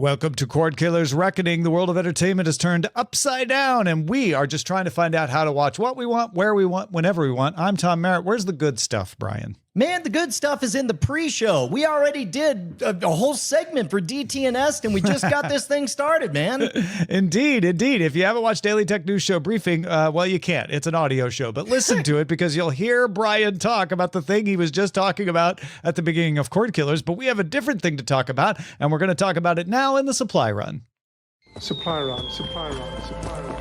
Welcome to Cordkillers Reckoning. The world of entertainment is turned upside down, and we are just trying to find out how to watch what we want, where we want, whenever we want. I'm Tom Merritt. Where's the good stuff, Brian? Man, the good stuff is in the pre-show. We already did a whole segment for DTNS, and we just got this thing started, man. Indeed, indeed. If you haven't watched Daily Tech News Show Briefing, well, you can't. It's an audio show, but listen to it because you'll hear Brian talk about the thing he was just talking about at the beginning of Cordkillers, but we have a different thing to talk about, and we're going to talk about it now in the supply run. Supply run, supply run, supply run.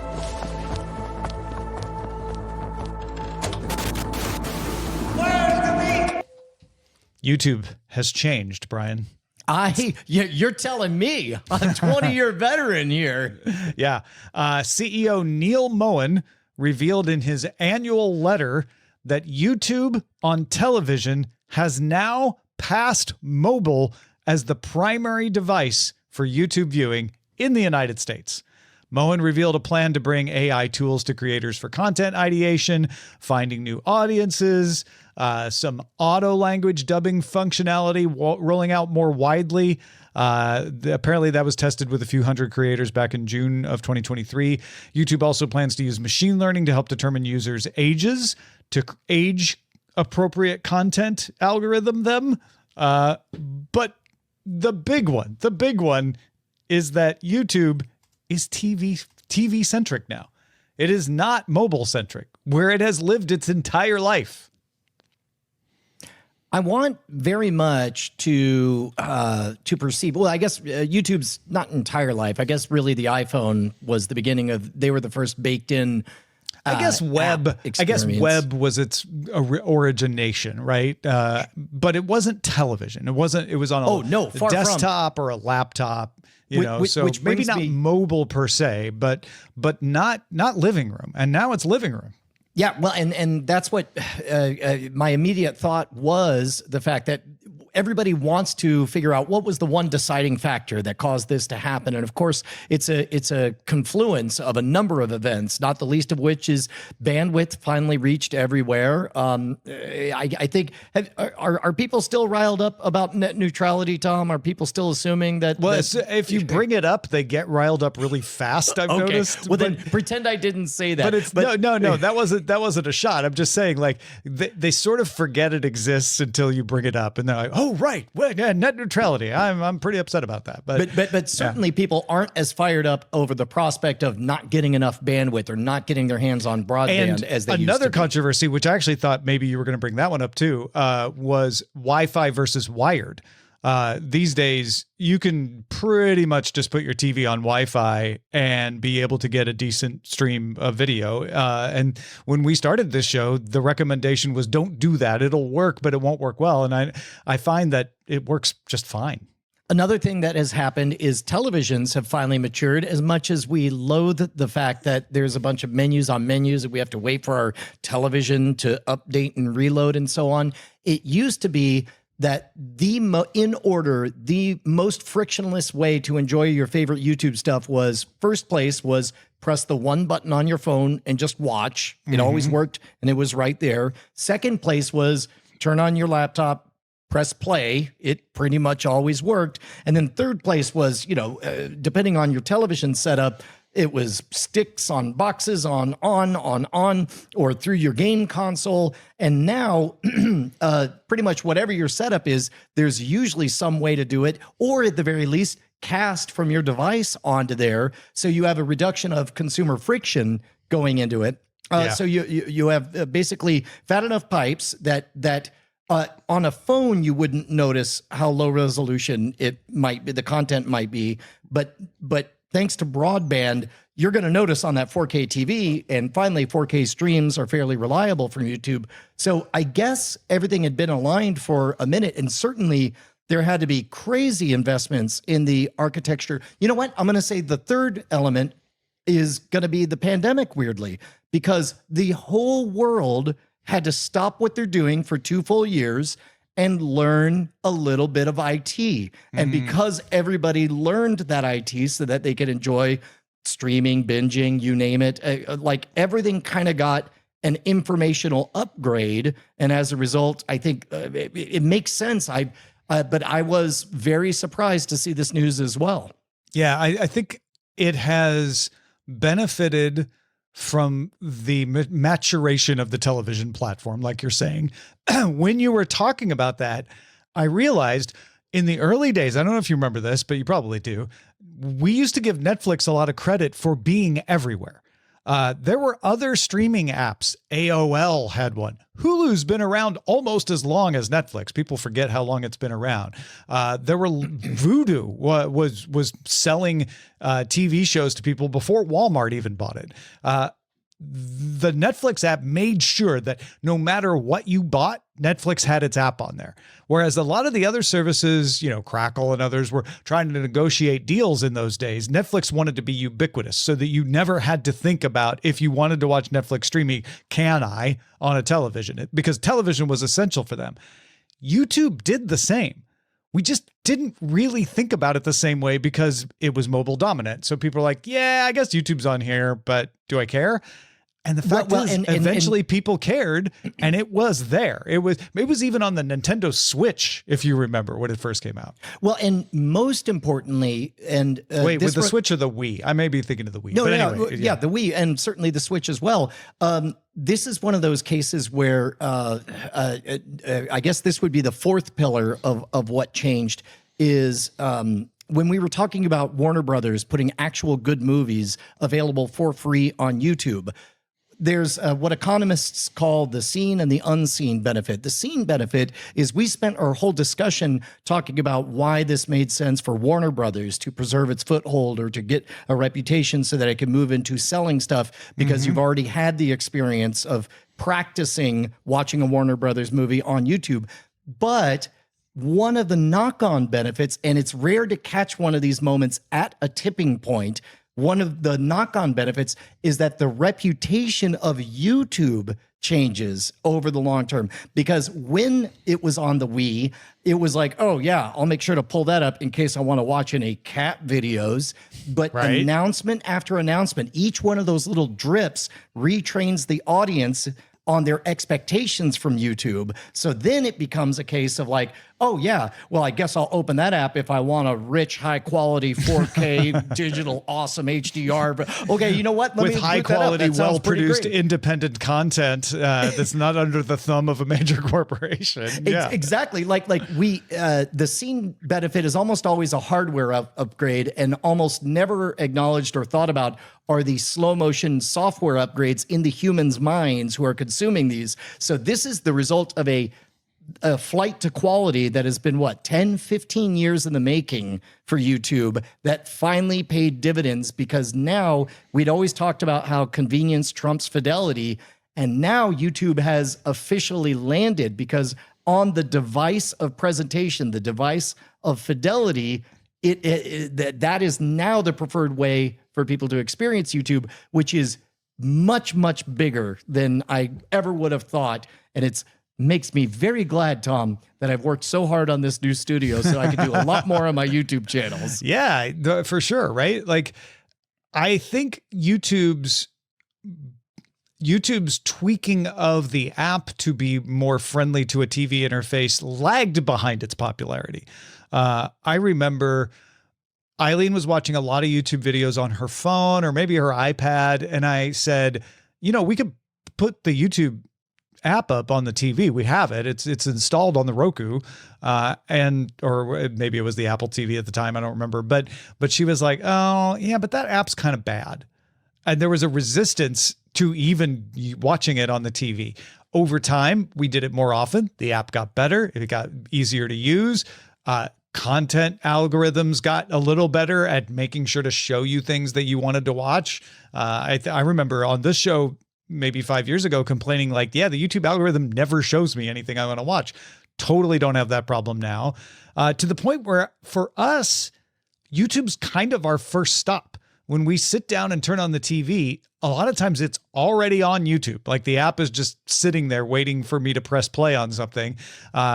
YouTube has changed, Brian. You're telling me, a 20-year veteran here. Yeah. CEO Neal Mohan revealed in his annual letter that YouTube on television has now passed mobile as the primary device for YouTube viewing in the United States. Mohan revealed a plan to bring AI tools to creators for content ideation, finding new audiences, some auto language dubbing functionality rolling out more widely. Apparently that was tested with a few hundred creators back in June of 2023. YouTube also plans to use machine learning to help determine users' ages to age appropriate content algorithm them. But the big one is that YouTube is TV centric now. It is not mobile centric, where it has lived its entire life. I want very much to perceive. Well, I guess YouTube's not entire life. I guess really the iPhone was the beginning of. They were the first baked in. I guess web was its origination, right? But it wasn't television. It was on a desktop or a laptop. Which maybe not mobile per se, but not living room. And now it's living room. Yeah, well, and that's what my immediate thought was, the fact that everybody wants to figure out what was the one deciding factor that caused this to happen. And of course, it's a confluence of a number of events, not the least of which is bandwidth finally reached everywhere. I think, are people still riled up about net neutrality, Tom? Are people still assuming that? Well, if you bring it up, they get riled up really fast, I've noticed. Well, then pretend I didn't say that. But no, that wasn't a shot. I'm just saying, like, they sort of forget it exists until you bring it up, and they're like, oh, right. Well, yeah, net neutrality. I'm pretty upset about that. But certainly people aren't as fired up over the prospect of not getting enough bandwidth or not getting their hands on broadband as they used to. Another controversy, which I actually thought maybe you were going to bring that one up too, was Wi-Fi versus wired. These days, you can pretty much just put your TV on Wi-Fi and be able to get a decent stream of video. And when we started this show, the recommendation was don't do that. It'll work, but it won't work well. And I find that it works just fine. Another thing that has happened is televisions have finally matured. As much as we loathe the fact that there's a bunch of menus on menus and we have to wait for our television to update and reload and so on, it used to be that the most frictionless way to enjoy your favorite YouTube stuff was, first place was press the one button on your phone and just watch. It always worked and it was right there. Second place was turn on your laptop, press play. It pretty much always worked. And then third place was, depending on your television setup, it was sticks on boxes on, or through your game console. And now pretty much whatever your setup is, there's usually some way to do it, or at the very least, cast from your device onto there. So you have a reduction of consumer friction going into it. So you have basically fat enough pipes that on a phone, you wouldn't notice how low resolution it might be, the content might be, but thanks to broadband, you're going to notice on that 4K TV, and finally 4K streams are fairly reliable from YouTube. So I guess everything had been aligned for a minute, and certainly there had to be crazy investments in the architecture. You know what? I'm going to say the third element is going to be the pandemic, weirdly, because the whole world had to stop what they're doing for 2 full years and learn a little bit of IT. And because everybody learned that IT so that they could enjoy streaming, binging, you name it, like everything kind of got an informational upgrade. And as a result, I think it makes sense. But I was very surprised to see this news as well. Yeah, I think it has benefited from the maturation of the television platform, like you're saying. When you were talking about that, I realized in the early days, I don't know if you remember this, but you probably do, we used to give Netflix a lot of credit for being everywhere. There were other streaming apps. AOL had one. Hulu's been around almost as long as Netflix. People forget how long it's been around. There were Vudu was selling TV shows to people before Walmart even bought it. The Netflix app made sure that no matter what you bought, Netflix had its app on there. Whereas a lot of the other services, Crackle and others, were trying to negotiate deals in those days. Netflix wanted to be ubiquitous so that you never had to think about, if you wanted to watch Netflix streaming, can I on a television? Because television was essential for them. YouTube did the same. We just didn't really think about it the same way because it was mobile dominant. So people are like, yeah, I guess YouTube's on here, but do I care? And the fact is, eventually people cared, and it was there. It was even on the Nintendo Switch, if you remember, when it first came out. Well, and most importantly, and wait, with the Switch or the Wii? I may be thinking of the Wii. No, but no, anyway, yeah, the Wii, and certainly the Switch as well. This is one of those cases where I guess this would be the fourth pillar of what changed is. When we were talking about Warner Brothers putting actual good movies available for free on YouTube, there's what economists call the seen and the unseen benefit. The seen benefit is we spent our whole discussion talking about why this made sense for Warner Brothers to preserve its foothold or to get a reputation so that it can move into selling stuff because you've already had the experience of practicing watching a Warner Brothers movie on YouTube. But one of the knock-on benefits, and it's rare to catch one of these moments at a tipping point, one of the knock-on benefits is that the reputation of YouTube changes over the long term. Because when it was on the Wii, it was like, oh yeah, I'll make sure to pull that up in case I want to watch any cat videos. But announcement after announcement, each one of those little drips retrains the audience on their expectations from YouTube. So then it becomes a case of like, oh yeah, well, I guess I'll open that app if I want a rich, high quality 4K digital awesome HDR. But okay, you know what? With high quality, well produced, independent content that's not under the thumb of a major corporation. Yeah, exactly. Like we, the scene benefit is almost always a hardware upgrade, and almost never acknowledged or thought about are the slow motion software upgrades in the humans' minds who are consuming these. So this is the result of a flight to quality that has been 10, 15 years in the making for YouTube that finally paid dividends, because now we'd always talked about how convenience trumps fidelity. And now YouTube has officially landed, because on the device of presentation, the device of fidelity, that is now the preferred way for people to experience YouTube, which is much, much bigger than I ever would have thought. And it's makes me very glad, Tom, that I've worked so hard on this new studio so I can do a lot more on my YouTube channels. Yeah, for sure. Right. Like, I think YouTube's tweaking of the app to be more friendly to a TV interface lagged behind its popularity. I remember Eileen was watching a lot of YouTube videos on her phone or maybe her iPad. And I said, we could put the YouTube app up on the TV. We have it. It's installed on the Roku, or maybe it was the Apple TV at the time. I don't remember. But she was like, oh yeah, but that app's kind of bad. And there was a resistance to even watching it on the TV. Over time, we did it more often. The app got better. It got easier to use. Content algorithms got a little better at making sure to show you things that you wanted to watch. I remember on this show, maybe 5 years ago, complaining like, yeah, the YouTube algorithm never shows me anything I want to watch. Totally don't have that problem now. To the point where for us, YouTube's kind of our first stop. When we sit down and turn on the TV, a lot of times it's already on YouTube. Like the app is just sitting there waiting for me to press play on something.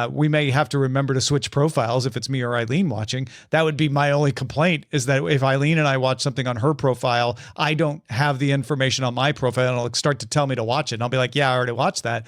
We may have to remember to switch profiles if it's me or Eileen watching. That would be my only complaint, is that if Eileen and I watch something on her profile, I don't have the information on my profile and it'll start to tell me to watch it. And I'll be like, yeah, I already watched that.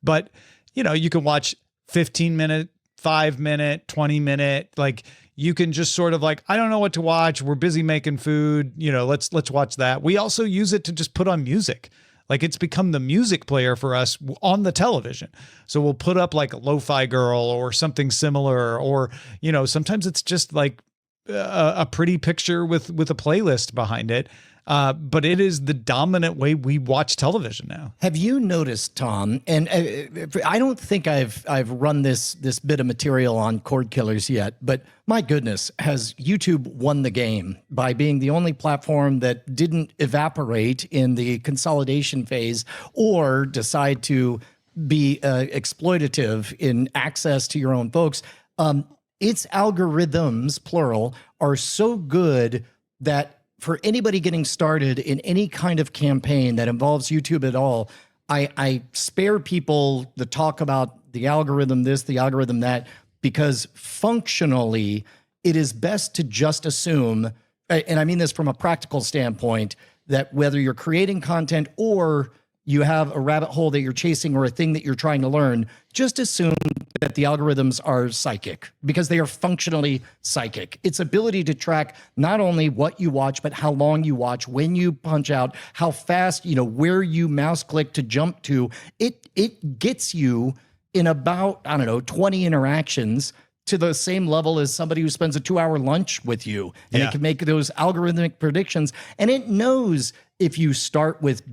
But you can watch 15-minute, 5-minute, 20-minute, like you can just sort of like, I don't know what to watch. We're busy making food. Let's watch that. We also use it to just put on music. Like it's become the music player for us on the television. So we'll put up like Lo-Fi Girl or something similar, or, sometimes it's just like a pretty picture with a playlist behind it. But it is the dominant way we watch television now. Have you noticed, Tom? And I don't think I've run this bit of material on Cordkillers yet, but my goodness, has YouTube won the game by being the only platform that didn't evaporate in the consolidation phase or decide to be exploitative in access to your own folks. Its algorithms, plural, are so good that for anybody getting started in any kind of campaign that involves YouTube at all, I spare people the talk about the algorithm this, the algorithm that, because functionally it is best to just assume, and I mean this from a practical standpoint, that whether you're creating content or you have a rabbit hole that you're chasing or a thing that you're trying to learn, just assume that the algorithms are psychic, because they are functionally psychic. Its ability to track not only what you watch, but how long you watch, when you punch out, how fast, where you mouse click to jump to, it gets you in about, 20 interactions to the same level as somebody who spends a 2-hour lunch with you. And it can make those algorithmic predictions. And it knows if you start with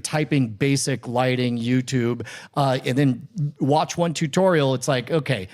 typing basic lighting YouTube, and then watch one tutorial, it's like, okay,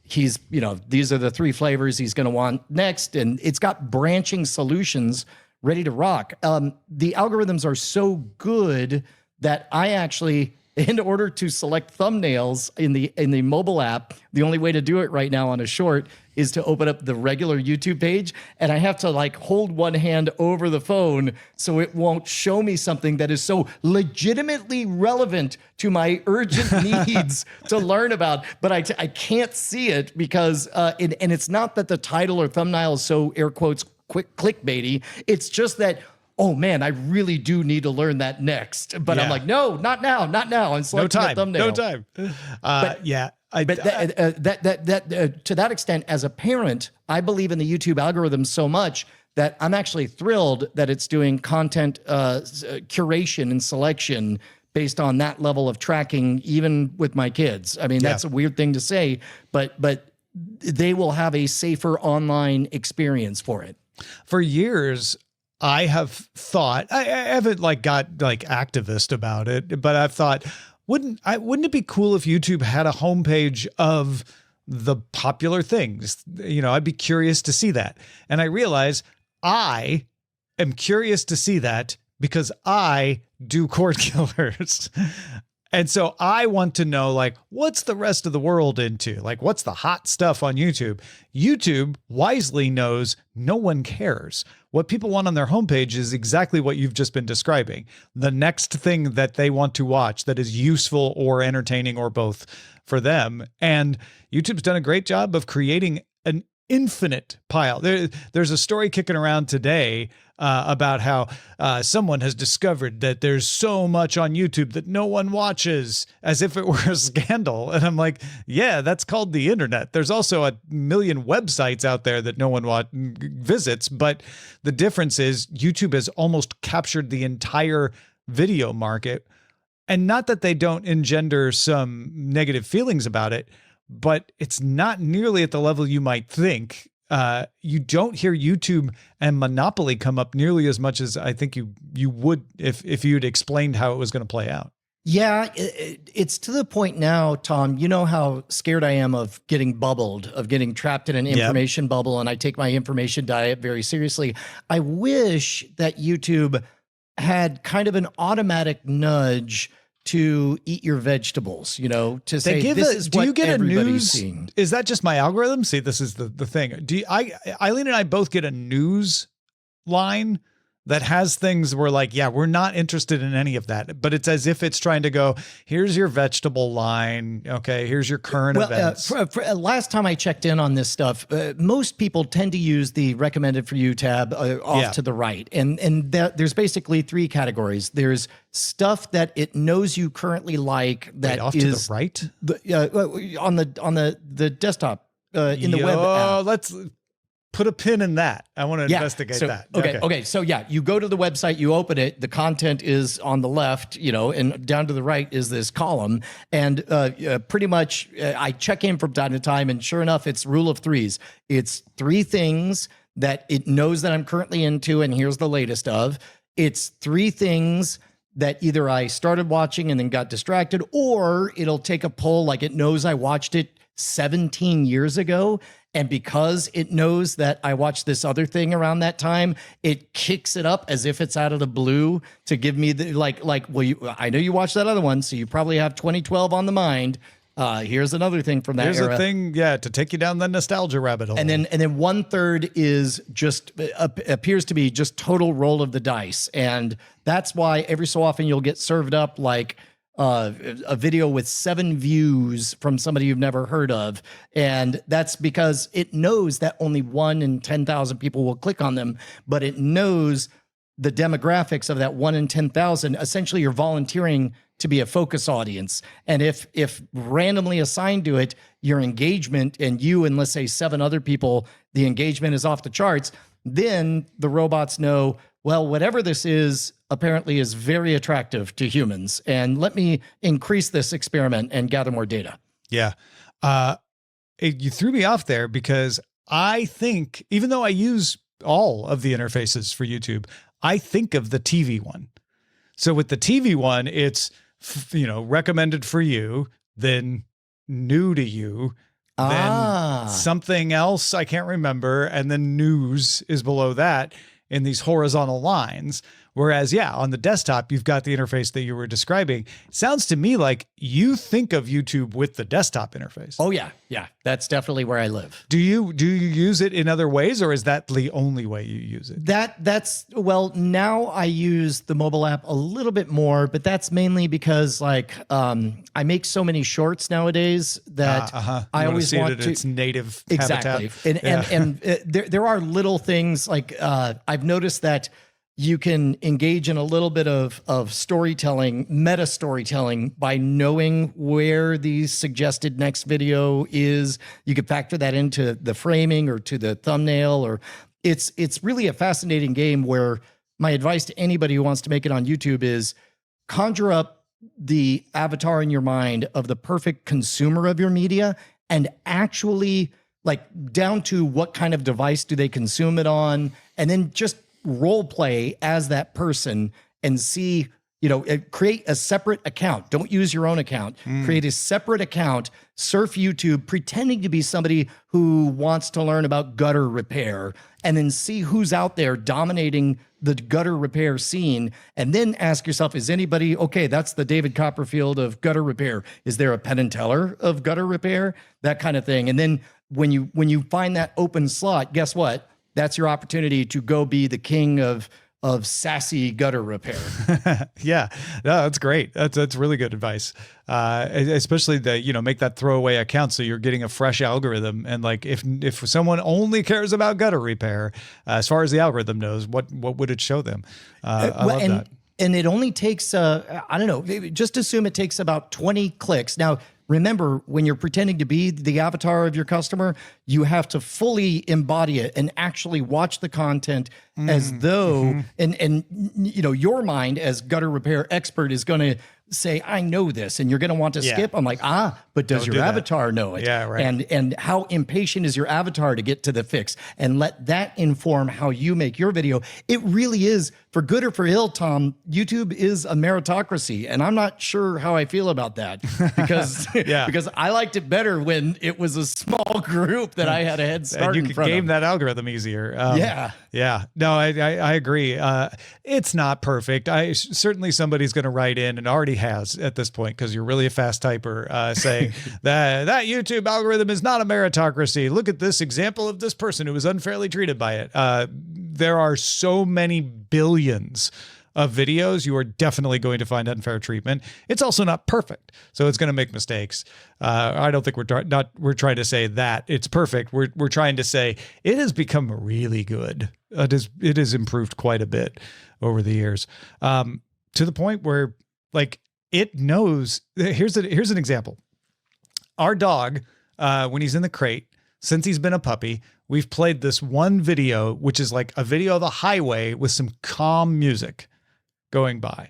these are the 3 flavors he's going to want next. And it's got branching solutions ready to rock. The algorithms are so good that I actually, in order to select thumbnails in the mobile app, the only way to do it right now on a short is to open up the regular YouTube page, and I have to like hold one hand over the phone so it won't show me something that is so legitimately relevant to my urgent needs to learn about, but I can't see it because, and it's not that the title or thumbnail is so air quotes quick clickbaity, it's just that, oh man, I really do need to learn that next. But I'm like, no, not now. I'm selecting the thumbnail. No time. To that extent, as a parent, I believe in the YouTube algorithm so much that I'm actually thrilled that it's doing content curation and selection based on that level of tracking, even with my kids. I mean, that's a weird thing to say, but they will have a safer online experience for it. For years, I have thought, I haven't got activist about it, but I've thought, wouldn't it be cool if YouTube had a homepage of the popular things? I'd be curious to see that. And I realize I am curious to see that because I do Cordkillers. And so I want to know, what's the rest of the world into? What's the hot stuff on YouTube? YouTube wisely knows no one cares. What people want on their homepage is exactly what you've just been describing. The next thing that they want to watch that is useful or entertaining or both for them. And YouTube's done a great job of creating an infinite pile. There's a story kicking around today about how someone has discovered that there's so much on YouTube that no one watches, as if it were a scandal. And I'm like, yeah, that's called the internet. There's also a million websites out there that no one visits. But the difference is YouTube has almost captured the entire video market. And not that they don't engender some negative feelings about it, but it's not nearly at the level you might think. You don't hear YouTube and Monopoly come up nearly as much as I think you would if you'd explained how it was going to play out. Yeah, it's to the point now, Tom, you know how scared I am of getting bubbled, of getting trapped in an information bubble, and I take my information diet very seriously. I wish that YouTube had kind of an automatic nudge to eat your vegetables, to say this is what everybody's seeing. Is that just my algorithm? See, this is the thing. Eileen and I both get a news line that has things where we're not interested in any of that, but it's as if it's trying to go, here's your vegetable line. Okay. Here's your current events. Last time I checked in on this stuff, most people tend to use the recommended for you tab off to the right. And there's basically 3 categories. There's stuff that it knows you currently like that off is to the right on the desktop in the web app. put a pin in that. I want to investigate that. Okay. So yeah, you go to the website, you open it, the content is on the left, and down to the right is this column. And pretty much I check in from time to time, and sure enough, it's rule of threes. It's 3 things that it knows that I'm currently into, and here's the latest of. It's 3 things that either I started watching and then got distracted, or it'll take a poll like it knows I watched it 17 years ago. And because it knows that I watched this other thing around that time, it kicks it up as if it's out of the blue to give me the I know you watched that other one, so you probably have 2012 on the mind. Here's another thing from that era. Here's a thing, to take you down the nostalgia rabbit hole. And then 1/3 is just appears to be just total roll of the dice. And that's why every so often you'll get served up like a video with 7 views from somebody you've never heard of. And that's because it knows that only 1 in 10,000 people will click on them, but it knows the demographics of that 1 in 10,000. Essentially, you're volunteering to be a focus audience. And if randomly assigned to it, your engagement and you and let's say 7 other people, the engagement is off the charts, then the robots know, well, whatever this is apparently is very attractive to humans. And let me increase this experiment and gather more data. Yeah. You threw me off there because I think, even though I use all of the interfaces for YouTube, I think of the TV one. So with the TV one, it's, recommended for you, then new to you, then something else I can't remember, and then news is below that in these horizontal lines. Whereas, on the desktop, you've got the interface that you were describing. It sounds to me like you think of YouTube with the desktop interface. Oh, yeah. Yeah. That's definitely where I live. Do you use it in other ways, or is that the only way you use it? Now I use the mobile app a little bit more, but that's mainly because I make so many shorts nowadays that I always want to its native exactly. habitat. And there are little things like I've noticed that you can engage in a little bit of storytelling, meta storytelling, by knowing where the suggested next video is. You could factor that into the framing or to the thumbnail, or it's really a fascinating game where my advice to anybody who wants to make it on YouTube is conjure up the avatar in your mind of the perfect consumer of your media, and actually down to what kind of device do they consume it on, and then just role play as that person and see, create a separate account. Don't use your own account. Create a separate account, surf YouTube, pretending to be somebody who wants to learn about gutter repair, and then see who's out there dominating the gutter repair scene. And then ask yourself, is anybody, okay, that's the David Copperfield of gutter repair. Is there a Penn and Teller of gutter repair? That kind of thing. And then when you find that open slot, guess what? That's your opportunity to go be the king of sassy gutter repair. No, that's great. That's really good advice. Especially make that throwaway account so you're getting a fresh algorithm. And if someone only cares about gutter repair, as far as the algorithm knows, what would it show them? I love that. And it only takes, just assume it takes about 20 clicks. Now, remember, when you're pretending to be the avatar of your customer, you have to fully embody it and actually watch the content as though, and your mind as gutter repair expert is going to say, I know this, and you're going to want to skip. I'm like, but does your avatar know it? Yeah, right. And how impatient is your avatar to get to the fix? And let that inform how you make your video. It really is, for good or for ill, Tom, YouTube is a meritocracy. And I'm not sure how I feel about that because, because I liked it better when it was a small group that I had a head start and you could game that algorithm easier. Yeah. No, I agree. It's not perfect. Certainly somebody's going to write in, and already has at this point, because you're really a fast typer, saying that YouTube algorithm is not a meritocracy. Look at this example of this person who was unfairly treated by it. There are so many billions of videos, you are definitely going to find unfair treatment. It's also not perfect, so it's going to make mistakes. I don't think we're trying to say that it's perfect. We're trying to say it has become really good. It has improved quite a bit over the years, to the point where it knows. Here's an example. Our dog, when he's in the crate, since he's been a puppy, we've played this one video, which is like a video of the highway with some calm music going by.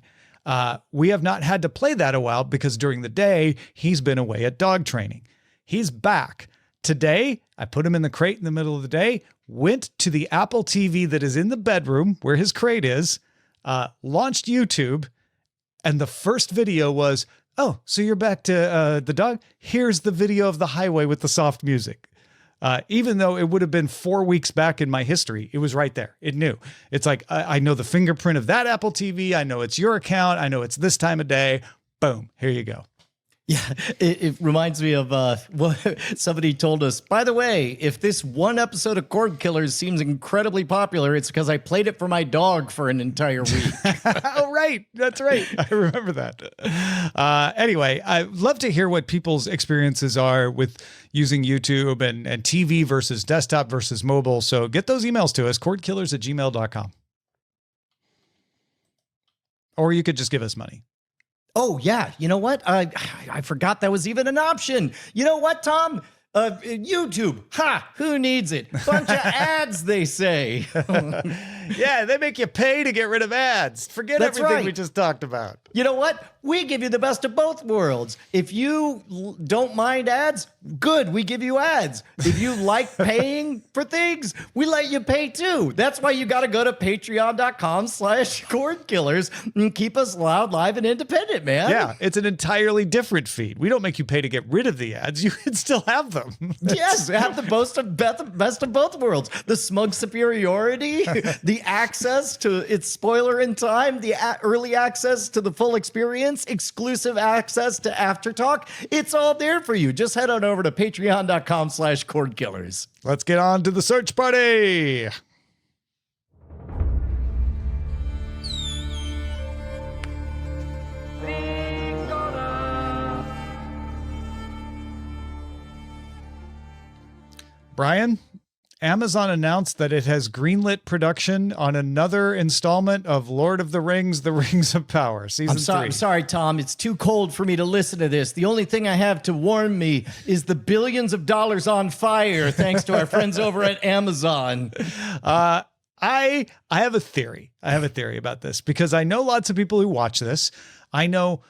We have not had to play that a while because during the day, he's been away at dog training. He's back. Today, I put him in the crate in the middle of the day, went to the Apple TV that is in the bedroom where his crate is, launched YouTube, and the first video was, oh, so you're back to the dog? Here's the video of the highway with the soft music. Even though it would have been 4 weeks back in my history, it was right there. It knew. It's like, I know the fingerprint of that Apple TV. I know it's your account. I know it's this time of day. Boom. Here you go. Yeah, it reminds me of what somebody told us. By the way, if this one episode of Cordkillers seems incredibly popular, it's because I played it for my dog for an entire week. Oh, right. That's right. I remember that. Anyway, I'd love to hear what people's experiences are with using YouTube and TV versus desktop versus mobile. So get those emails to us, cordkillers@gmail.com. Or you could just give us money. Oh, yeah. You know what? I forgot that was even an option. You know what, Tom? YouTube. Ha! Who needs it? Bunch of ads, they say. Yeah, they make you pay to get rid of ads. Forget That's everything right. we just talked about. You know what? We give you the best of both worlds. If you don't mind ads, good, we give you ads. If you like paying for things, we let you pay too. That's why you got to go to patreon.com/Cordkillers and keep us loud, live, and independent, man. Yeah, it's an entirely different feed. We don't make you pay to get rid of the ads. You can still have them. Yes, have the best of both worlds. The smug superiority, the access to its spoiler in time, the early access to the full experience, exclusive access to After Talk. It's all there for you. Just head on over to patreon.com/Cordkillers. Let's get on to the search party. Brian, Amazon announced that it has greenlit production on another installment of Lord of the Rings, The Rings of Power, season 3. I'm sorry, Tom. It's too cold for me to listen to this. The only thing I have to warn me is the billions of dollars on fire, thanks to our friends over at Amazon. I have a theory. I have a theory about this because I know lots of people who watch this. I know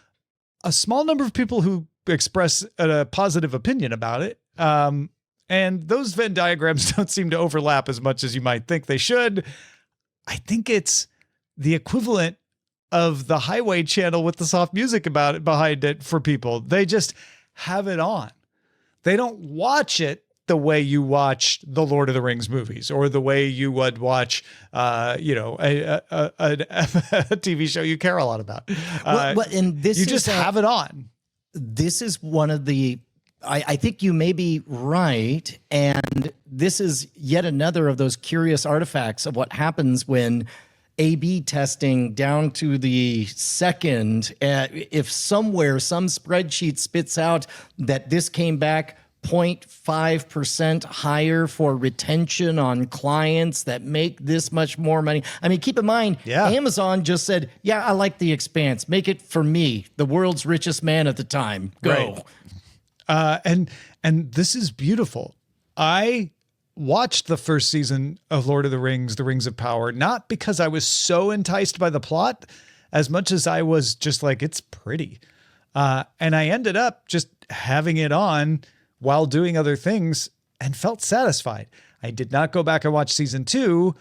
a small number of people who express a positive opinion about it. And those Venn diagrams don't seem to overlap as much as you might think they should. I think it's the equivalent of the Highway channel with the soft music behind it for people. They just have it on. They don't watch it the way you watch the Lord of the Rings movies or the way you would watch, a TV show you care a lot about. And this you just have it on. This is one of the... I think you may be right. And this is yet another of those curious artifacts of what happens when A/B testing down to the second. If somewhere some spreadsheet spits out that this came back 0.5% higher for retention on clients that make this much more money. I mean, keep in mind, Amazon just said, yeah, I like The Expanse. Make it for me, the world's richest man at the time. Go. Right. And this is beautiful. I watched the first season of Lord of the Rings, The Rings of Power, not because I was so enticed by the plot as much as I was just like, it's pretty. And I ended up just having it on while doing other things and felt satisfied. I did not go back and watch season 2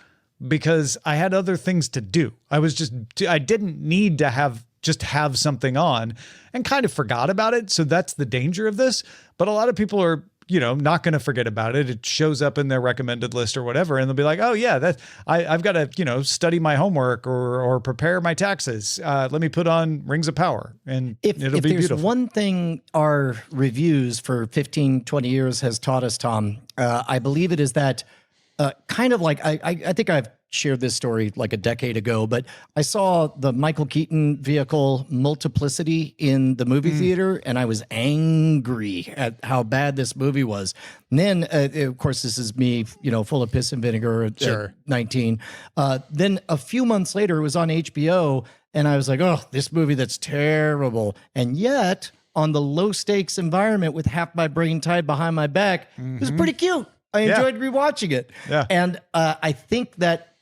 because I had other things to do. I didn't need to have something on and kind of forgot about it. So that's the danger of this. But a lot of people are, not going to forget about it. It shows up in their recommended list or whatever. And they'll be like, oh yeah, I've got to, study my homework or prepare my taxes. Let me put on Rings of Power and it'll be beautiful. There's one thing our reviews for 15, 20 years has taught us, Tom, I believe it is that kind of like, I think I've shared this story like a decade ago, but I saw the Michael Keaton vehicle Multiplicity in the movie theater, and I was angry at how bad this movie was. And then, of course, this is me, full of piss and vinegar at 19. Then a few months later, it was on HBO, and I was like, oh, this movie that's terrible. And yet, on the low stakes environment with half my brain tied behind my back, it was pretty cute. I Yeah. enjoyed rewatching it. Yeah. And I think that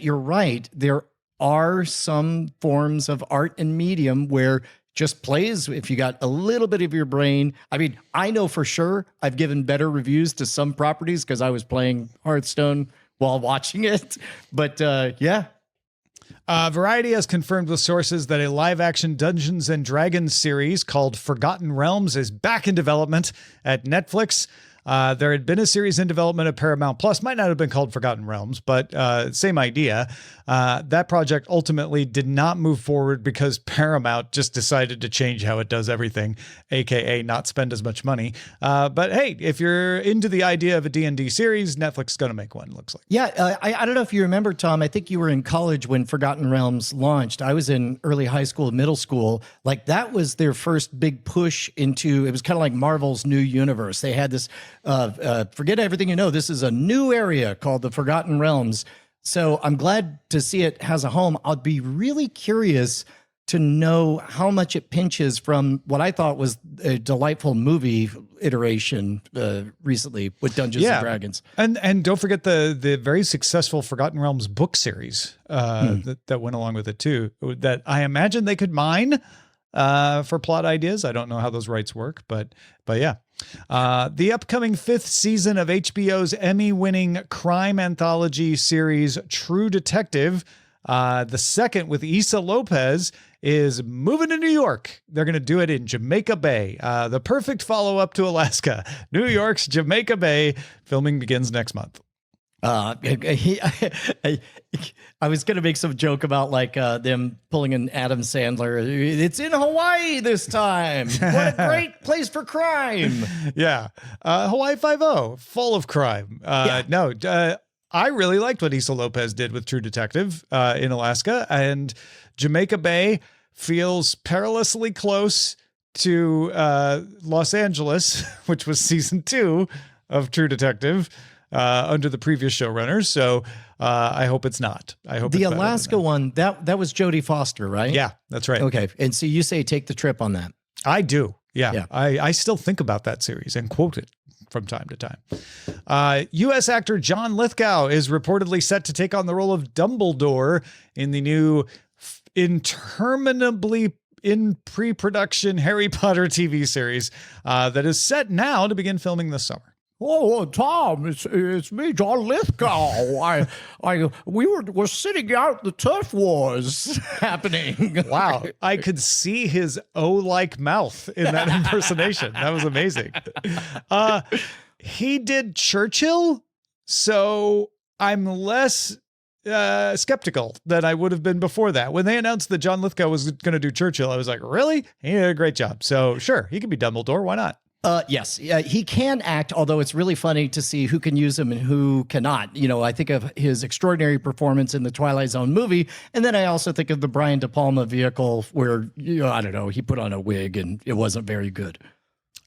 you're right. There are some forms of art and medium where just plays if you got a little bit of your brain. I mean, I know for sure I've given better reviews to some properties because I was playing Hearthstone while watching it. But yeah. Variety has confirmed with sources that a live-action Dungeons & Dragons series called Forgotten Realms is back in development at Netflix. There had been a series in development at Paramount Plus, might not have been called Forgotten Realms, but same idea. That project ultimately did not move forward because Paramount just decided to change how it does everything, aka not spend as much money. But hey, if you're into the idea of a D&D series, Netflix is going to make one, looks like. Yeah, I don't know if you remember, Tom. I think you were in college when Forgotten Realms launched. I was in early high school, middle school. Like that was their first big push into, it was kind of like Marvel's new universe. They had this, forget everything you know, this is a new area called the Forgotten Realms. So I'm glad to see it has a home. I'd be really curious to know how much it pinches from what I thought was a delightful movie iteration recently with Dungeons and Dragons. And don't forget the very successful Forgotten Realms book series that went along with it too, that I imagine they could mine for plot ideas. I don't know how those rights work, but yeah. The upcoming 5th season of HBO's Emmy-winning crime anthology series True Detective, the second with Issa Lopez, is moving to New York. They're going to do it in Jamaica Bay, the perfect follow-up to Alaska. New York's Jamaica Bay. Filming begins next month. I was going to make some joke about like them pulling an Adam Sandler. It's in Hawaii this time. What a great place for crime. Yeah. Hawaii Five-0, full of crime. No, I really liked what Issa Lopez did with True Detective in Alaska, and Jamaica Bay feels perilously close to Los Angeles, which was season 2 of True Detective. Under the previous showrunners, so I hope it's not. I hope the it's Alaska one that was Jodie Foster, right? Yeah, that's right. Okay, and so you say take the trip on that. I do. Yeah. I still think about that series and quote it from time to time. U.S. actor John Lithgow is reportedly set to take on the role of Dumbledore in the new interminably in pre-production Harry Potter TV series that is set now to begin filming this summer. Oh, Tom, it's me, John Lithgow. We were sitting out the turf wars happening. Wow, I could see his O-like mouth in that impersonation. That was amazing. He did Churchill, so I'm less skeptical than I would have been before that. When they announced that John Lithgow was going to do Churchill, I was like, really? He did a great job. So sure, he could be Dumbledore. Why not? Yes, he can act, although it's really funny to see who can use him and who cannot. You know, I think of his extraordinary performance in the Twilight Zone movie, and then I also think of the Brian De Palma vehicle where, you know, I don't know, he put on a wig and it wasn't very good.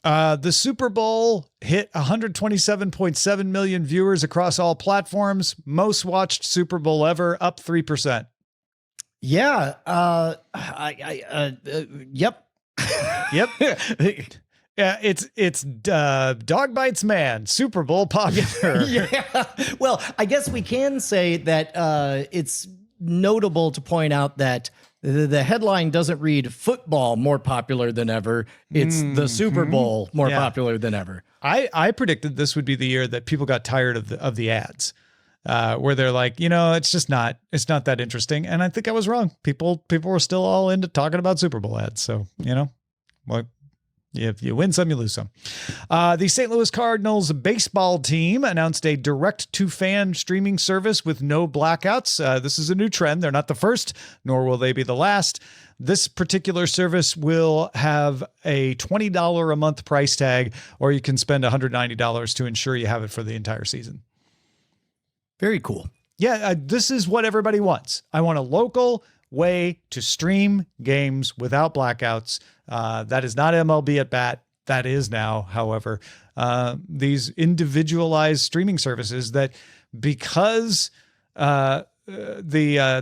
The Super Bowl hit 127.7 million viewers across all platforms. Most watched Super Bowl ever, up 3%. Yeah. Yep. Yep. Yeah, it's Dog Bites Man, Super Bowl popular. Yeah. Well, I guess we can say that it's notable to point out that the headline doesn't read football more popular than ever. It's the Super Bowl more popular than ever. I predicted this would be the year that people got tired of the ads, where they're like, you know, it's not that interesting. And I think I was wrong. People were still all into talking about Super Bowl ads. So, you know, well, if you win some, you lose some. The St. Louis Cardinals baseball team announced a direct-to-fan streaming service with no blackouts. This is a new trend. They're not the first, nor will they be the last. This particular service will have a $20 a month price tag, or you can spend $190 to ensure you have it for the entire season. Very cool. Yeah, this is what everybody wants. I want a local way to stream games without blackouts. That is not MLB at bat. That is now, however, these individualized streaming services that, because the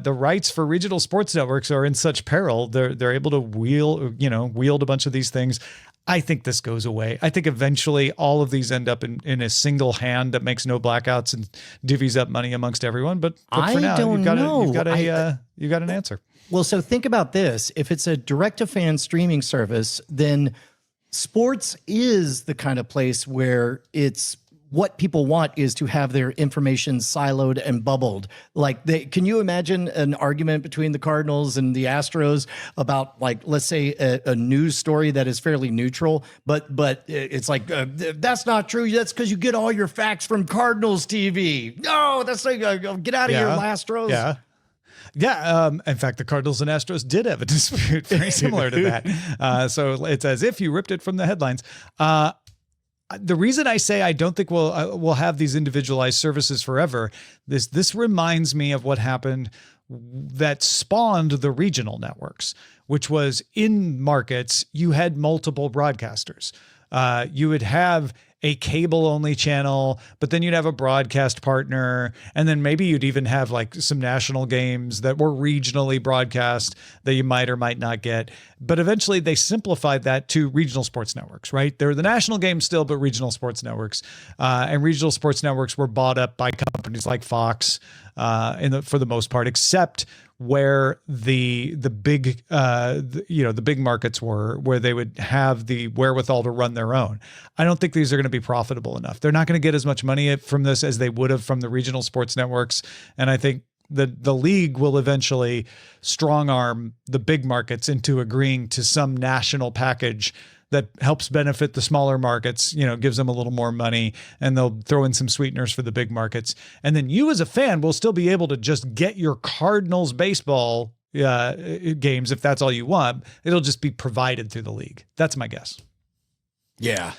rights for regional sports networks are in such peril, they're able to wield a bunch of these things. I think this goes away. I think eventually all of these end up in a single hand that makes no blackouts and divvies up money amongst everyone. But for I now, don't know. You've got an answer. Well, so think about this. If it's a direct-to-fan streaming service, then sports is the kind of place where it's what people want is to have their information siloed and bubbled. Like, can you imagine an argument between the Cardinals and the Astros about, like, let's say a news story that is fairly neutral, but it's like, that's not true. That's because you get all your facts from Cardinals TV. No, that's like, get out of here, Astros. Yeah. Yeah. In fact, the Cardinals and Astros did have a dispute very similar to that. So it's as if you ripped it from the headlines. The reason I say I don't think we'll have these individualized services forever, this reminds me of what happened that spawned the regional networks, which was in markets, you had multiple broadcasters. You would have a cable only channel, but then you'd have a broadcast partner. And then maybe you'd even have like some national games that were regionally broadcast that you might or might not get. But eventually they simplified that to regional sports networks, right? They're the national games still, but regional sports networks. And regional sports networks were bought up by companies like Fox for the most part, except where the big the big markets were, where they would have the wherewithal to run their own. I don't think these are going to be profitable enough. They're not going to get as much money from this as they would have from the regional sports networks. And I think the league will eventually strong arm the big markets into agreeing to some national package that helps benefit the smaller markets, gives them a little more money, and they'll throw in some sweeteners for the big markets. And then you as a fan will still be able to just get your Cardinals baseball games if that's all you want. It'll just be provided through the league. That's my guess. Yeah.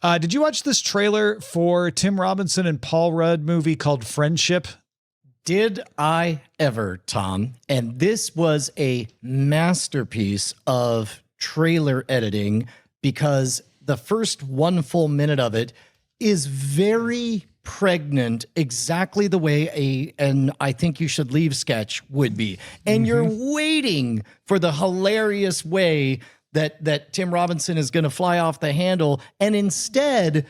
Did you watch this trailer for Tim Robinson and Paul Rudd movie called Friendship? Did I ever, Tom? And this was a masterpiece of trailer editing, because the first one full minute of it is very pregnant, exactly the way an I Think You Should Leave sketch would be. And you're waiting for the hilarious way that Tim Robinson is going to fly off the handle. And instead,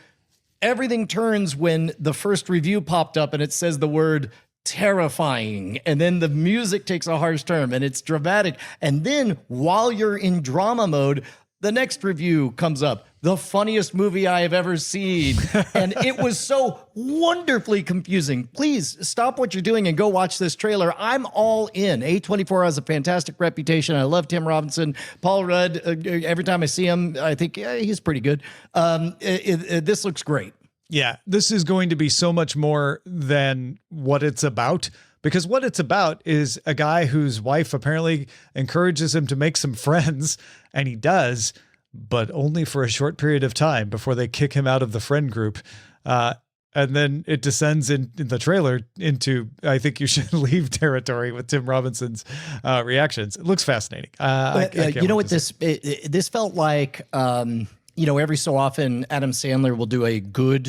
everything turns when the first review popped up and it says the word terrifying, and then the music takes a harsh turn and it's dramatic. And then while you're in drama mode, the next review comes up, the funniest movie I have ever seen. And it was so wonderfully confusing. Please stop what you're doing and go watch this trailer. I'm all in. A24 has a fantastic reputation. I love Tim Robinson. Paul Rudd, every time I see him, I think he's pretty good. This looks great. Yeah, this is going to be so much more than what it's about, because what it's about is a guy whose wife apparently encourages him to make some friends, and he does, but only for a short period of time before they kick him out of the friend group. And then it descends in the trailer into, I Think You Should Leave territory with Tim Robinson's reactions. It looks fascinating. You know what this felt like? Every so often Adam Sandler will do a good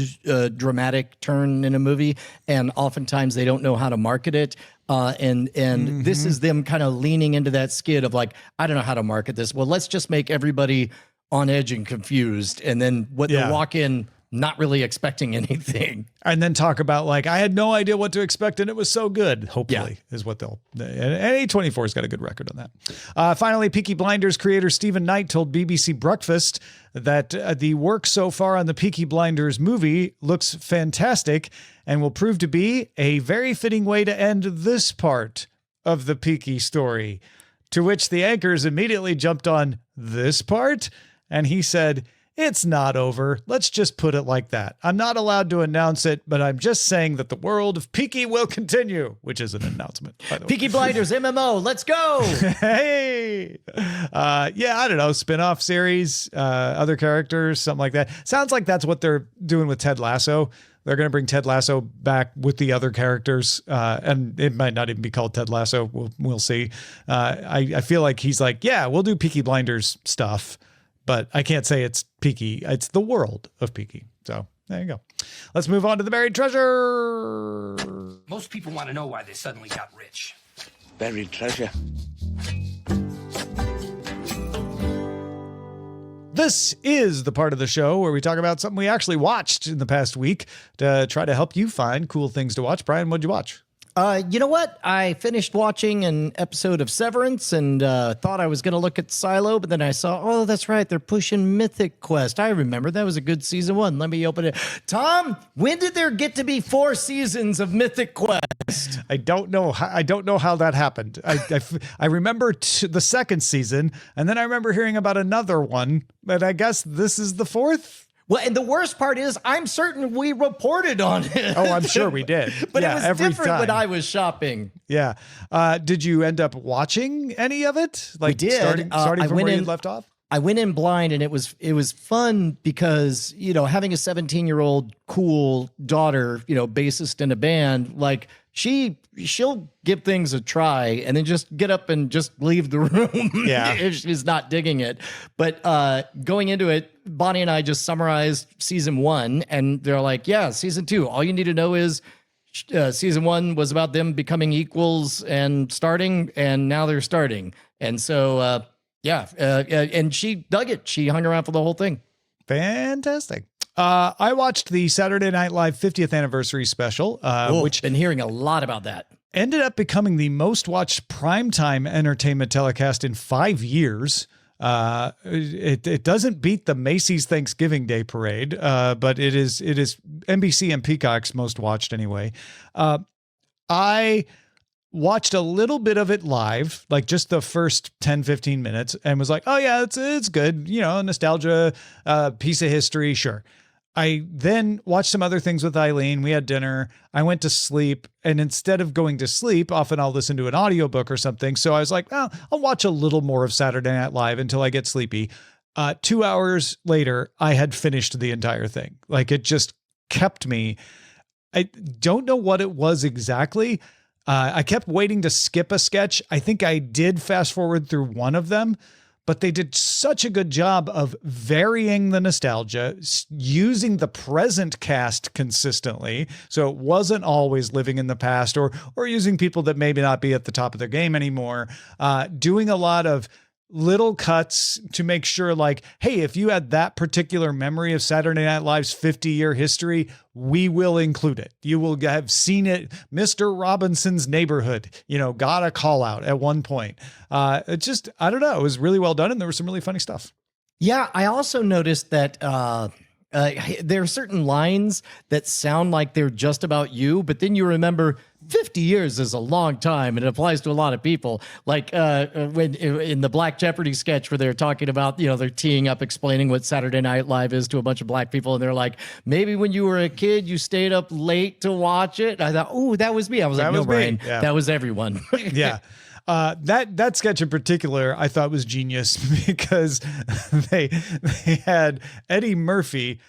dramatic turn in a movie, and oftentimes they don't know how to market it. And this is them kind of leaning into that skid of like, I don't know how to market this. Well, let's just make everybody on edge and confused. And then they walk in not really expecting anything. And then talk about like, I had no idea what to expect and it was so good, hopefully, is what and A24's got a good record on that. Finally, Peaky Blinders creator Stephen Knight told BBC Breakfast that the work so far on the Peaky Blinders movie looks fantastic and will prove to be a very fitting way to end this part of the Peaky story. To which the anchors immediately jumped on this part, and he said, "It's not over. Let's just put it like that. I'm not allowed to announce it, but I'm just saying that the world of Peaky will continue," which is an announcement, by the way. Peaky Blinders MMO, let's go. Hey. I don't know. Spin-off series, other characters, something like that. Sounds like that's what they're doing with Ted Lasso. They're going to bring Ted Lasso back with the other characters, and it might not even be called Ted Lasso. We'll see. I feel like he's like, yeah, we'll do Peaky Blinders stuff, but I can't say it's Peaky. It's the world of Peaky. So there you go. Let's move on to the buried treasure. Most people want to know why they suddenly got rich. Buried treasure. The This is the part of the show where we talk about something we actually watched in the past week to try to help you find cool things to watch. Brian, what'd you watch? You know what? I finished watching an episode of Severance and thought I was going to look at Silo, but then I saw, oh, that's right. They're pushing Mythic Quest. I remember that was a good season 1. Let me open it. Tom, when did there get to be 4 seasons of Mythic Quest? I don't know. I don't know how that happened. I remember the second season, and then I remember hearing about another one, but I guess this is the 4th. Well, and the worst part is, I'm certain we reported on it. Oh, I'm sure we did. But yeah, it was every different time. when I was shopping. Yeah. Did you end up watching any of it? Like We did. starting from where you left off? I went in blind, and it was fun because, having a 17-year-old cool daughter, bassist in a band, like she'll give things a try and then just get up and just leave the room Yeah. if she's not digging it. But going into it, Bonnie and I just summarized season 1, and they're like, yeah, season 2, all you need to know is season 1 was about them becoming equals and starting, and now they're starting. And so, and she dug it. She hung around for the whole thing. Fantastic. I watched the Saturday Night Live 50th anniversary special, which been hearing a lot about that. ended up becoming the most watched primetime entertainment telecast in 5 years. It doesn't beat the Macy's Thanksgiving Day Parade, but it is NBC and Peacock's most watched anyway. I watched a little bit of it live, like just the first 10, 15 minutes, and was like, oh yeah, it's good. Nostalgia, piece of history. Sure. I then watched some other things with Eileen. We had dinner. I went to sleep. And instead of going to sleep, often I'll listen to an audiobook or something. So I was like, well, I'll watch a little more of Saturday Night Live until I get sleepy. 2 hours later, I had finished the entire thing. Like, it just kept me. I don't know what it was exactly. I kept waiting to skip a sketch. I think I did fast forward through one of them, but they did such a good job of varying the nostalgia, using the present cast consistently. So it wasn't always living in the past or using people that maybe not be at the top of their game anymore. Doing a lot of little cuts to make sure, like, hey, if you had that particular memory of Saturday Night Live's 50-year history, we will include it. You will have seen it. Mr. Robinson's Neighborhood, got a call out at one point. It just, I don't know. It was really well done. And there was some really funny stuff. Yeah. I also noticed that, there are certain lines that sound like they're just about you, but then you remember 50 years is a long time and it applies to a lot of people. Like when in the Black Jeopardy sketch where they're talking about, they're teeing up explaining what Saturday Night Live is to a bunch of black people. And they're like, maybe when you were a kid, you stayed up late to watch it. I thought, oh, that was me. I was like, no, Brian, that was everyone. Yeah. That sketch in particular, I thought was genius because they had Eddie Murphy,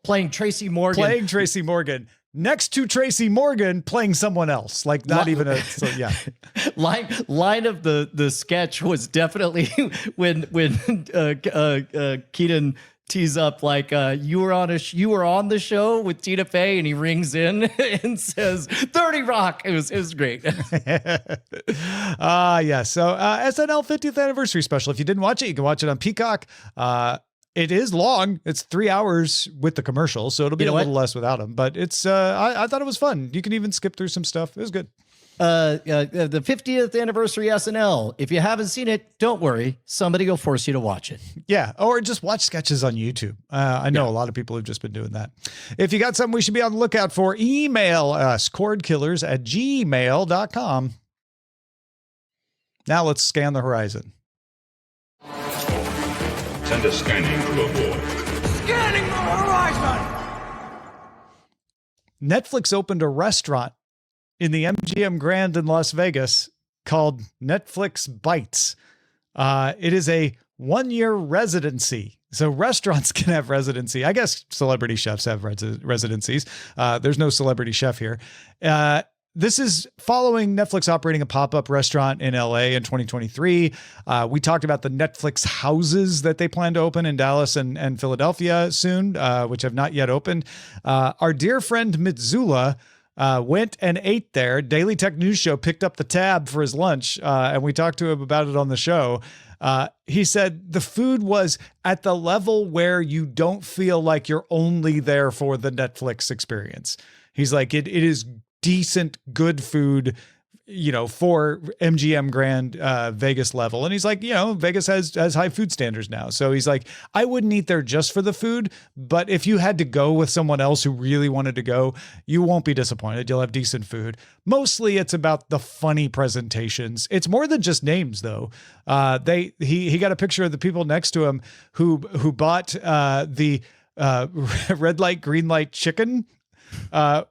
playing Tracy Morgan. Next to Tracy Morgan playing someone else, like not even a, so yeah. Line of the sketch was definitely when Keaton tees up like you were on the show with Tina Fey, and he rings in and says 30 Rock. It was great. Yeah. So SNL 50th anniversary special. If you didn't watch it, you can watch it on Peacock. It is long. It's 3 hours with the commercial, so it'll be a little less without them. But it's I thought it was fun. You can even skip through some stuff. It was good. The 50th anniversary SNL. If you haven't seen it, don't worry. Somebody will force you to watch it. Yeah, or just watch sketches on YouTube. I know a lot of people have just been doing that. If you got something we should be on the lookout for, email us, cordkillers@gmail.com. Now let's scan the horizon. Send a scanning to avoid. Scanning the horizon! Netflix opened a restaurant in the MGM Grand in Las Vegas called Netflix Bites. It is a 1-year residency. So restaurants can have residency. I guess celebrity chefs have residencies. There's no celebrity chef here. This is following Netflix operating a pop-up restaurant in LA in 2023. We talked about the Netflix houses that they plan to open in Dallas and Philadelphia soon, which have not yet opened. Our dear friend Mitsula went and ate there. Daily Tech News Show picked up the tab for his lunch, and we talked to him about it on the show. He said the food was at the level where you don't feel like you're only there for the Netflix experience. He's like, it is decent, good food, for MGM Grand Vegas level. And he's like, Vegas has high food standards now. So he's like, I wouldn't eat there just for the food, but if you had to go with someone else who really wanted to go, you won't be disappointed. You'll have decent food. Mostly it's about the funny presentations. It's more than just names though. He got a picture of the people next to him who bought the red light, green light chicken,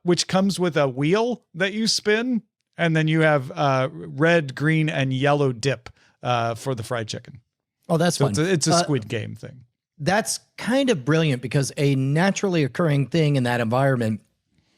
which comes with a wheel that you spin. And then you have red, green, and yellow dip for the fried chicken. Oh, that's fun. It's a Squid Game thing. That's kind of brilliant because a naturally occurring thing in that environment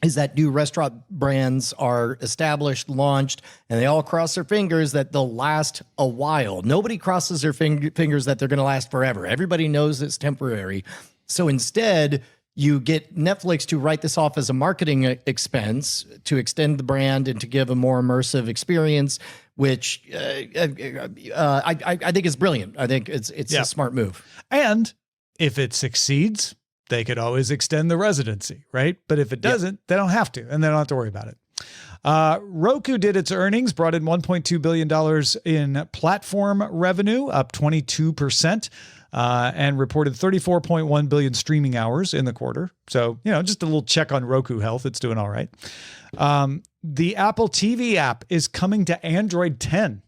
is that new restaurant brands are established, launched, and they all cross their fingers that they'll last a while. Nobody crosses their fingers that they're going to last forever. Everybody knows it's temporary. So instead, you get Netflix to write this off as a marketing expense to extend the brand and to give a more immersive experience, which I think is brilliant. I think it's a smart move. And if it succeeds, they could always extend the residency, right? But if it doesn't, they don't have to, and they don't have to worry about it. Roku did its earnings, brought in $1.2 billion in platform revenue, up 22%. And reported 34.1 billion streaming hours in the quarter. So, just a little check on Roku health. It's doing all right. The Apple TV app is coming to Android 10.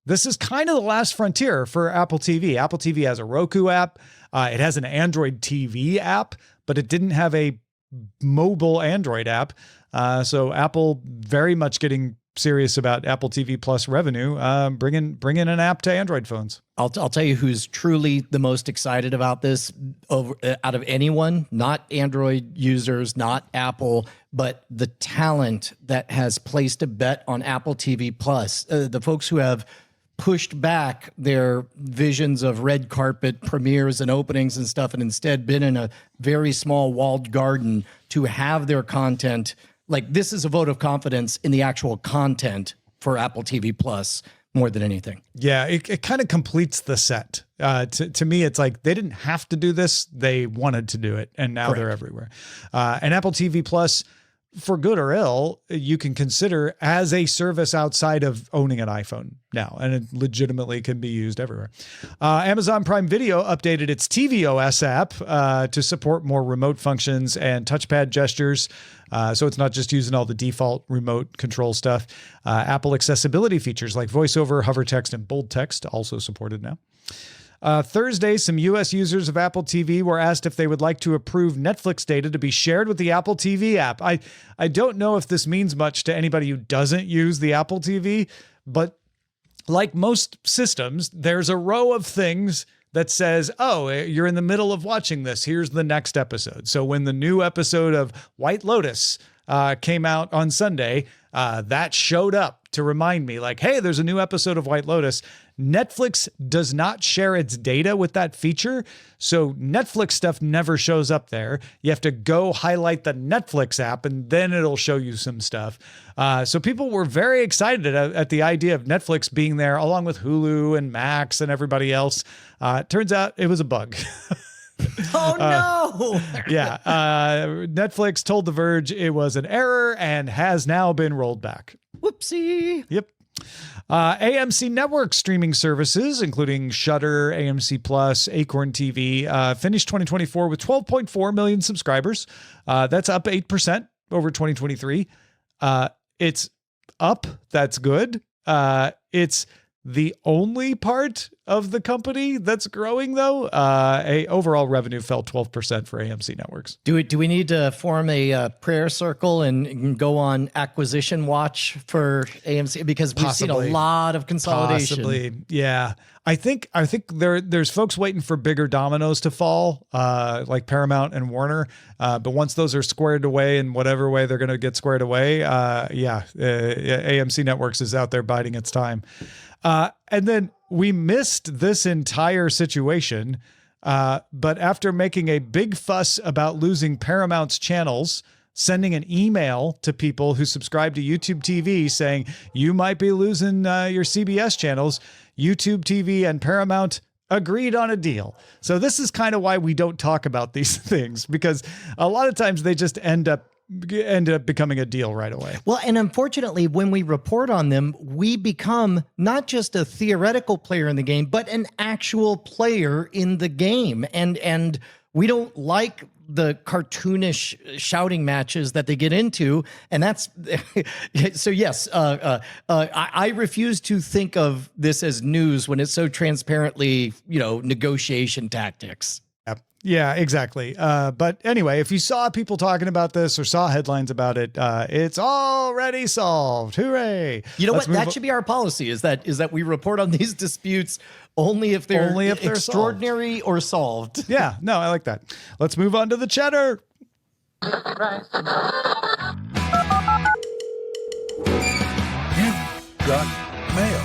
This is kind of the last frontier for Apple TV. Apple TV has a Roku app. It has an Android TV app, but it didn't have a mobile Android app. So Apple very much getting serious about Apple TV Plus revenue, bringing an app to Android phones. I'll tell you who's truly the most excited about this out of anyone, not Android users, not Apple, but the talent that has placed a bet on Apple TV Plus. The folks who have pushed back their visions of red carpet premieres and openings and stuff and instead been in a very small walled garden to have their content. Like, this is a vote of confidence in the actual content for Apple TV Plus more than anything. Yeah, it kind of completes the set. To me, it's like they didn't have to do this. They wanted to do it, and now they're everywhere. And Apple TV Plus, for good or ill, you can consider as a service outside of owning an iPhone now, and it legitimately can be used everywhere. Amazon Prime Video updated its tvOS app to support more remote functions and touchpad gestures. So it's not just using all the default remote control stuff. Apple accessibility features like VoiceOver, hover text, and bold text also supported now. Thursday, some U.S. users of Apple TV were asked if they would like to approve Netflix data to be shared with the Apple TV app. I don't know if this means much to anybody who doesn't use the Apple TV, but like most systems, there's a row of things that says, oh, you're in the middle of watching this. Here's the next episode. So when the new episode of White Lotus came out on Sunday, that showed up to remind me like, hey, there's a new episode of White Lotus. Netflix does not share its data with that feature. So Netflix stuff never shows up there. You have to go highlight the Netflix app and then it'll show you some stuff. So people were very excited at the idea of Netflix being there along with Hulu and Max and everybody else. Turns out it was a bug. Oh, no. Yeah. Netflix told The Verge it was an error and has now been rolled back. Whoopsie. Yep. AMC Network streaming services, including Shudder, AMC Plus, Acorn TV, finished 2024 with 12.4 million subscribers. That's up 8% over 2023. It's up. That's good. It's the only part of the company that's growing, though. Overall revenue fell 12% for AMC Networks. Do we need to form a prayer circle and go on acquisition watch for AMC? Because we've seen a lot of consolidation. Possibly, yeah. I think there's folks waiting for bigger dominoes to fall, like Paramount and Warner. But once those are squared away in whatever way they're going to get squared away, AMC Networks is out there biding its time. And then we missed this entire situation. But after making a big fuss about losing Paramount's channels, sending an email to people who subscribe to YouTube TV saying, you might be losing your CBS channels. YouTube TV and Paramount agreed on a deal. So this is kind of why we don't talk about these things, because a lot of times they just end up becoming a deal right away. Well, and unfortunately, when we report on them, we become not just a theoretical player in the game, but an actual player in the game. And we don't like the cartoonish shouting matches that they get into. And that's so, yes, I refuse to think of this as news when it's so transparently, negotiation tactics. Yeah, exactly. But anyway, if you saw people talking about this or saw headlines about it, it's already solved. Hooray. You know what? That should be our policy, is that we report on these disputes only if they're extraordinary or solved. Yeah, no, I like that. Let's move on to the cheddar. Got mail.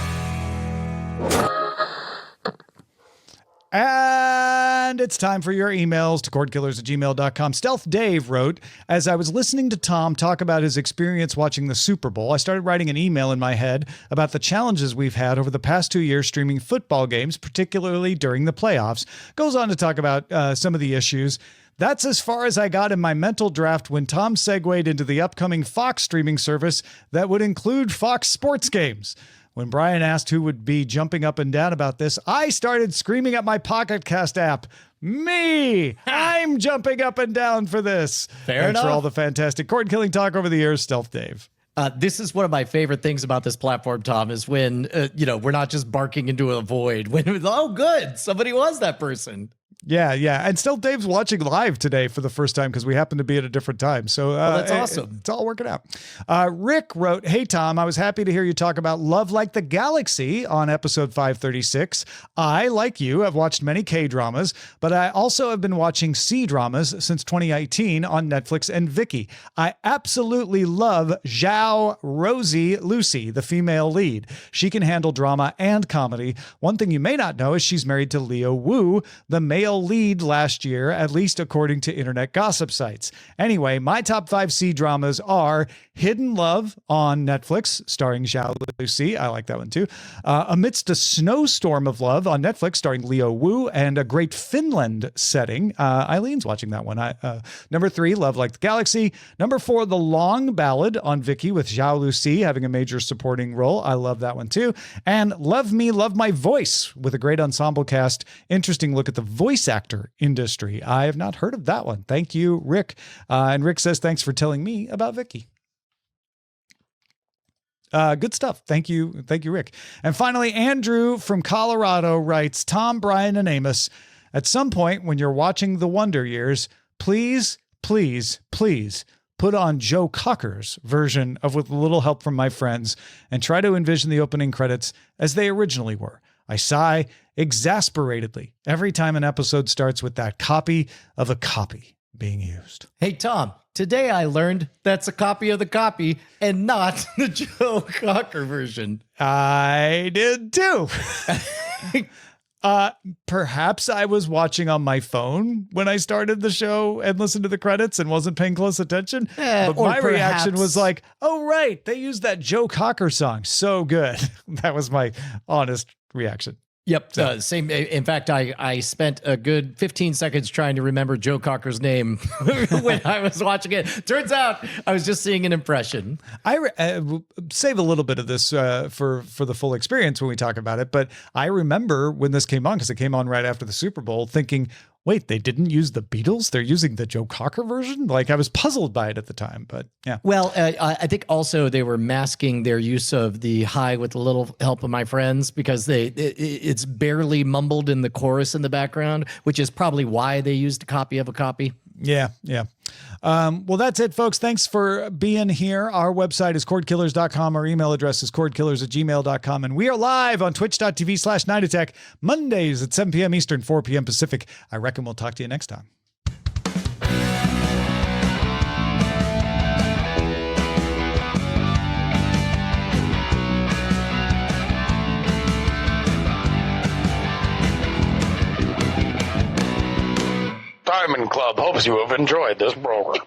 And it's time for your emails to cordkillers@gmail.com. Stealth Dave wrote, as I was listening to Tom talk about his experience watching the Super Bowl, I started writing an email in my head about the challenges we've had over the past 2 years streaming football games, particularly during the playoffs. Goes on to talk about some of the issues. That's as far as I got in my mental draft when Tom segued into the upcoming Fox streaming service that would include Fox sports games. When Brian asked who would be jumping up and down about this, I started screaming at my Pocket Cast app. Me! I'm jumping up and down for this. Fair Thanks enough. for all the fantastic cord killing talk over the years, Stealth Dave. This is one of my favorite things about this platform, Tom, is when, we're not just barking into a void. When, oh, good, somebody was that person. Yeah. And still Dave's watching live today for the first time because we happen to be at a different time. So that's awesome. It's all working out. Rick wrote, hey, Tom, I was happy to hear you talk about Love Like the Galaxy on episode 536. I, like you, have watched many K-dramas, but I also have been watching C-dramas since 2018 on Netflix and Viki. I absolutely love Zhao Rosie Lucy, the female lead. She can handle drama and comedy. One thing you may not know is she's married to Leo Wu, the male lead last year, at least according to internet gossip sites. Anyway, my top 5 C-dramas are Hidden Love on Netflix, starring Zhao Lucy. I like that one too. Amidst a Snowstorm of Love on Netflix, starring Leo Wu, and a great Finland setting. Eileen's watching that one. Number 3, Love Like the Galaxy. Number 4, The Long Ballad on Viki with Zhao Lucy having a major supporting role. I love that one too. And Love Me, Love My Voice with a great ensemble cast. Interesting look at the voice actor industry. I have not heard of that one. Thank you, Rick. And Rick says, thanks for telling me about Viki. Good stuff. Thank you, Rick. And finally, Andrew from Colorado writes, Tom, Brian, and Amos, at some point when you're watching The Wonder Years, please put on Joe Cocker's version of With a Little Help from My Friends and try to envision the opening credits as they originally were. I sigh exasperatedly every time an episode starts with that copy of a copy being used. Hey, Tom, today I learned that's a copy of the copy and not the Joe Cocker version. I did too. Perhaps I was watching on my phone when I started the show and listened to the credits and wasn't paying close attention. But my reaction was like, oh, right, they used that Joe Cocker song. So good. That was my honest reaction. Yep. Same. In fact, I spent a good 15 seconds trying to remember Joe Cocker's name when I was watching it. Turns out I was just seeing an impression. I save a little bit of this for the full experience when we talk about it. But I remember when this came on, because it came on right after the Super Bowl, thinking, wait, they didn't use the Beatles? They're using the Joe Cocker version? Like, I was puzzled by it at the time, but yeah. Well, I think also they were masking their use of the Hi with a Little Help of My Friends because it's barely mumbled in the chorus in the background, which is probably why they used a copy of a copy. Yeah. Well, that's it, folks. Thanks for being here. Our website is cordkillers.com. Our email address is cordkillers@gmail.com. And we are live on twitch.tv/nightattack Mondays at 7 p.m. Eastern, 4 p.m. Pacific. I reckon we'll talk to you next time. Diamond Club hopes you have enjoyed this program.